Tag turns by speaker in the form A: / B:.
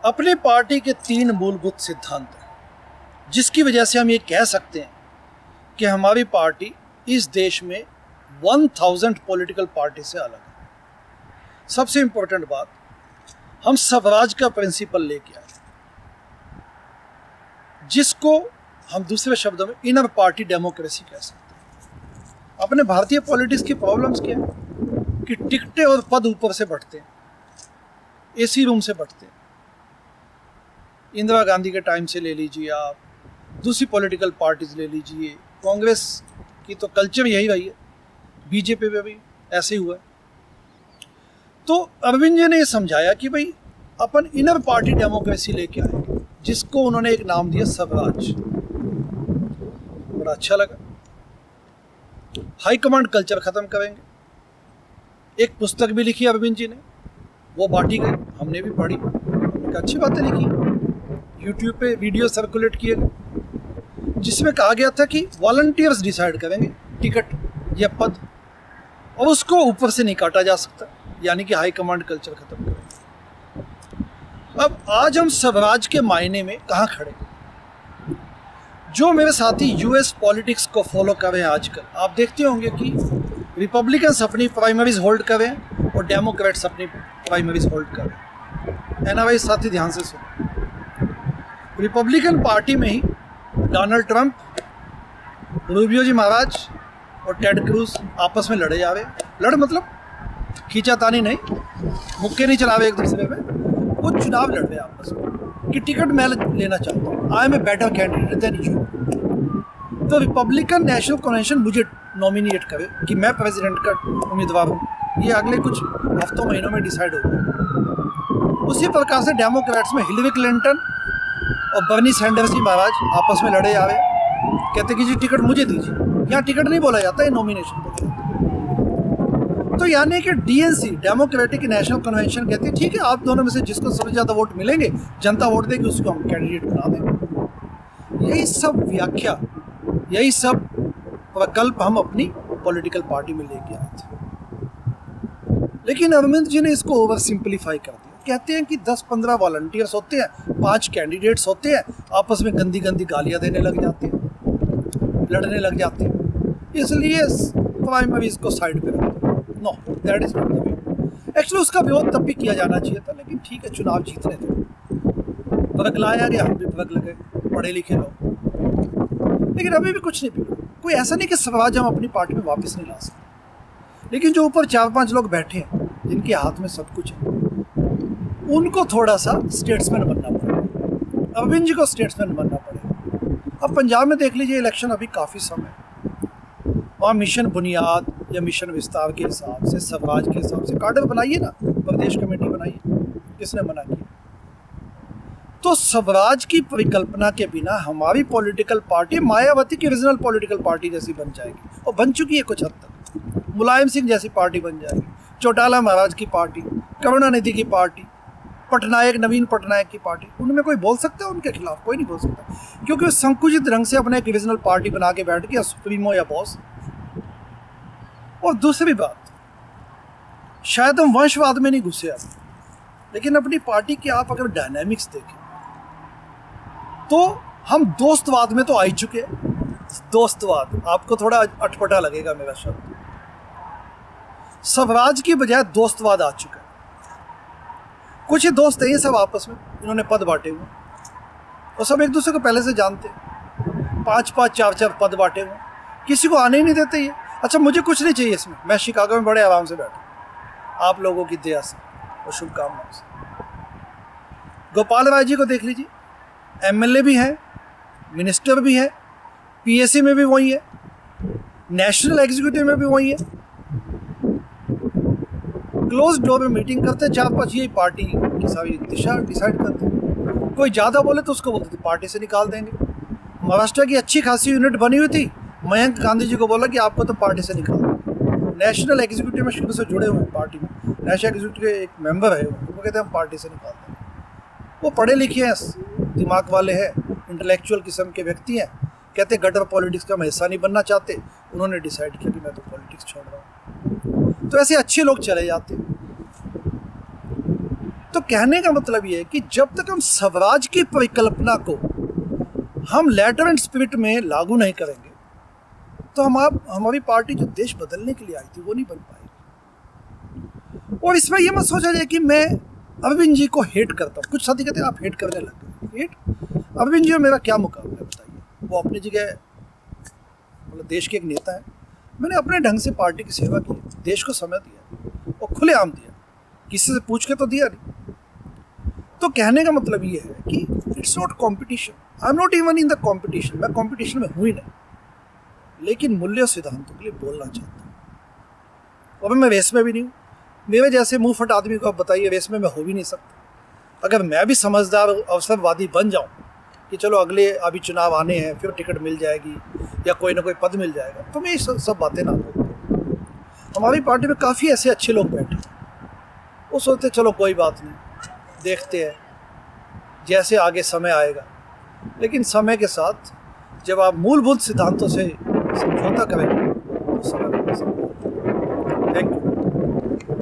A: अपनी पार्टी के 3 मूलभूत सिद्धांत हैं जिसकी वजह से हम ये कह सकते हैं कि हमारी पार्टी इस देश में 1000 पॉलिटिकल पार्टी से अलग है। सबसे इम्पोर्टेंट बात, हम स्वराज का प्रिंसिपल लेके आए, जिसको हम दूसरे शब्दों में इनर पार्टी डेमोक्रेसी कह सकते हैं। अपने भारतीय पॉलिटिक्स की प्रॉब्लम्स क्या है कि टिकटें और पद ऊपर से बढ़ते हैं, एसी रूम से बढ़ते हैं। इंदिरा गांधी के टाइम से ले लीजिए, आप दूसरी पॉलिटिकल पार्टीज ले लीजिए, कांग्रेस की तो कल्चर यही रही है, बीजेपी में भी ऐसे ही हुआ है। तो अरविंद जी ने ये समझाया कि भाई अपन इनर पार्टी डेमोक्रेसी लेके आएंगे, जिसको उन्होंने एक नाम दिया स्वराज। बड़ा अच्छा लगा। हाई कमांड कल्चर खत्म करेंगे। एक पुस्तक भी लिखी अरविंद जी ने, वो बांटी गई, हमने भी पढ़ी, हमने कहा अच्छी बातें लिखी। यूट्यूब पे वीडियो सर्कुलेट किए गए जिसमें कहा गया था कि वॉलंटियर्स डिसाइड करेंगे टिकट या पद, और उसको ऊपर से नहीं काटा जा सकता, यानी कि हाई कमांड कल्चर खत्म करेंगे। अब आज हम स्वराज के मायने में कहाँ खड़े? जो मेरे साथी यूएस पॉलिटिक्स को फॉलो कर रहे हैं आजकल, आप देखते होंगे कि रिपब्लिकन्स अपनी प्राइमरीज होल्ड कर रहे हैं और डेमोक्रेट्स अपनी प्राइमरीज होल्ड कर रहे हैं। एनआरआई साथी ध्यान से सुनो, रिपब्लिकन पार्टी में ही डोनाल्ड ट्रंप, रूबियो जी महाराज और टेड क्रूज आपस में लड़े जा रहे। लड़ मतलब खींचातानी नहीं, मुक्के नहीं चला रहे एक दूसरे में, वो चुनाव लड़ रहे आपस में कि टिकट मैं लेना चाहता हूँ, I am a better candidate than you. तो रिपब्लिकन नेशनल कन्वेंशन मुझे नॉमिनेट करे कि मैं प्रेसिडेंट का उम्मीदवार हूँ, ये अगले कुछ हफ्तों महीनों में डिसाइड हो जाएगा। उसी प्रकार से डेमोक्रेट्स में हिलरी क्लिंटन और बर्नी सैंडर्स जी महाराज आपस में लड़े जा रहे, कहते कि जी टिकट मुझे दीजिए। यहाँ टिकट नहीं बोला जाता है, नॉमिनेशन बोला जाता है। तो यानी कि डीएनसी, डेमोक्रेटिक नेशनल कन्वेंशन, कहती है ठीक है, आप दोनों में से जिसको सबसे ज़्यादा वोट मिलेंगे, जनता वोट देगी, उसको हम कैंडिडेट बना देंगे। यही सब व्याख्या, यही सब प्रकल्प हम अपनी पॉलिटिकल पार्टी में लेके आए थे। लेकिन अरविंद जी ने इसको ओवर सिंप्लीफाई कर दिया। कहते हैं कि 10-15 वॉलंटियर्स होते हैं, 5 कैंडिडेट्स होते हैं, आपस में गंदी गंदी गालियां देने लग जाते हैं, लड़ने लग जाते हैं, इसलिए प्राइमरीज को साइड पे रखते। No, that is not the way. Actually उसका विरोध तब भी किया जाना चाहिए था, लेकिन ठीक है, चुनाव जीतने थे, फर्क लाया गया, हम भी फर्क लगे, पढ़े लिखे लोग। लेकिन अभी भी कुछ नहीं बिगड़ा। कोई ऐसा नहीं कि स्वराज हम अपनी पार्टी में वापस नहीं ला सकते, लेकिन जो ऊपर 4-5 लोग बैठे हैं जिनके हाथ में सब कुछ है, उनको थोड़ा सा स्टेट्समैन बनना पड़ेगा। अरविंद जी को स्टेट्समैन बनना पड़ेगा। अब पंजाब में देख लीजिए, इलेक्शन अभी काफ़ी समय, वहाँ मिशन बुनियाद या मिशन विस्तार के हिसाब से, स्वराज के हिसाब से काडर बनाइए ना, प्रदेश कमेटी बनाइए, किसने मना किया? तो स्वराज की परिकल्पना के बिना हमारी पॉलिटिकल पार्टी मायावती की रीजनल पॉलिटिकल पार्टी जैसी बन जाएगी, और बन चुकी है कुछ हद तक। मुलायम सिंह जैसी पार्टी बन जाएगी, चौटाला महाराज की पार्टी, करुणानिधि की पार्टी, पटनायक, नवीन पटनायक की पार्टी। उनमें कोई बोल सकता है उनके खिलाफ? कोई नहीं बोल सकता, क्योंकि वो संकुचित ढंग से अपने एक रीजनल पार्टी बना के बैठ गया, सुप्रीमो या बॉस। और दूसरी बात, शायद हम वंशवाद में नहीं घुसे अब, लेकिन अपनी पार्टी के आप अगर डायनामिक्स देखें तो हम दोस्तवाद में तो आ ही चुके हैं। दोस्तवाद आपको थोड़ा अटपटा लगेगा मेरा शब्द, स्वराज की बजाय दोस्तवाद आ चुका है। कुछ ही दोस्त हैं ये सब आपस में, इन्होंने पद बांटे हुए और सब एक दूसरे को पहले से जानते हैं। 5-5, 4-4 पद बांटे हुए, किसी को आने ही नहीं देते ये। अच्छा, मुझे कुछ नहीं चाहिए इसमें, मैं शिकागो में बड़े आराम से बैठा, आप लोगों की दया से और शुभकामनाओं से। गोपाल राय जी को देख लीजिए, एमएलए भी है, मिनिस्टर भी है, पीएससी में भी वही है, नेशनल एग्जीक्यूटिव में भी वही है। क्लोज डोर में मीटिंग करते हैं, 4-5 यही पार्टी की सारी दिशा डिसाइड करते हैं। कोई ज़्यादा बोले तो उसको बोलते थे पार्टी से निकाल देंगे। महाराष्ट्र की अच्छी खासी यूनिट बनी हुई थी, मयंक गांधी जी को बोला कि आपको तो पार्टी से निकाल देंगे। नेशनल एग्जीक्यूटिव में शुरू से जुड़े हुए हैं पार्टी में, नेशनल एग्जीक्यूटिव के एक मेंबर है, वो कहते हैं हम पार्टी से निकाल देंगे। वो पढ़े लिखे हैं, दिमाग वाले हैं, इंटेलेक्चुअल किस्म के व्यक्ति हैं, कहते गटर पॉलिटिक्स का हम हिस्सा नहीं बनना चाहते। उन्होंने डिसाइड किया कि मैं तो पॉलिटिक्स छोड़ रहा हूँ। तो ऐसे अच्छे लोग चले जाते हैं। तो कहने का मतलब ये है कि जब तक हम स्वराज की परिकल्पना को हम लेटर एंड स्पिरिट में लागू नहीं करेंगे तो हमारी पार्टी जो देश बदलने के लिए आई थी वो नहीं बन पाएगी। और इसमें यह मत सोचा जाए कि मैं अरविंद जी को हेट करता हूँ। कुछ साथी कहते हैं आप हेट करने लग गए। हेट अरविंद जी और मेरा क्या मुकाबला है बताइए। वो अपनी जगह मतलब देश के एक नेता है, मैंने अपने ढंग से पार्टी की सेवा की, देश को समय दिया और खुलेआम दिया, किसी से पूछ के तो दिया नहीं। तो कहने का मतलब ये है कि it's not competition, I am not even in the competition, मैं कॉम्पिटिशन में हूँ ही नहीं, लेकिन मूल्य सिद्धांतों के लिए बोलना चाहता हूँ। और मैं रेस में भी नहीं हूँ। मेरे जैसे मुंह फट आदमी को आप बताइए रेस में मैं हो भी नहीं सकता। अगर मैं भी समझदार अवसरवादी बन जाऊँ कि चलो अगले अभी चुनाव आने हैं, फिर टिकट मिल जाएगी या कोई ना कोई पद मिल जाएगा, तो मैं ये सब बातें ना बोलूँ। हमारी पार्टी में काफ़ी ऐसे अच्छे लोग बैठे हैं, वो सोचते चलो कोई बात नहीं, देखते हैं जैसे आगे समय आएगा। लेकिन समय के साथ जब आप मूलभूत सिद्धांतों से समझौता करेंगे तो समय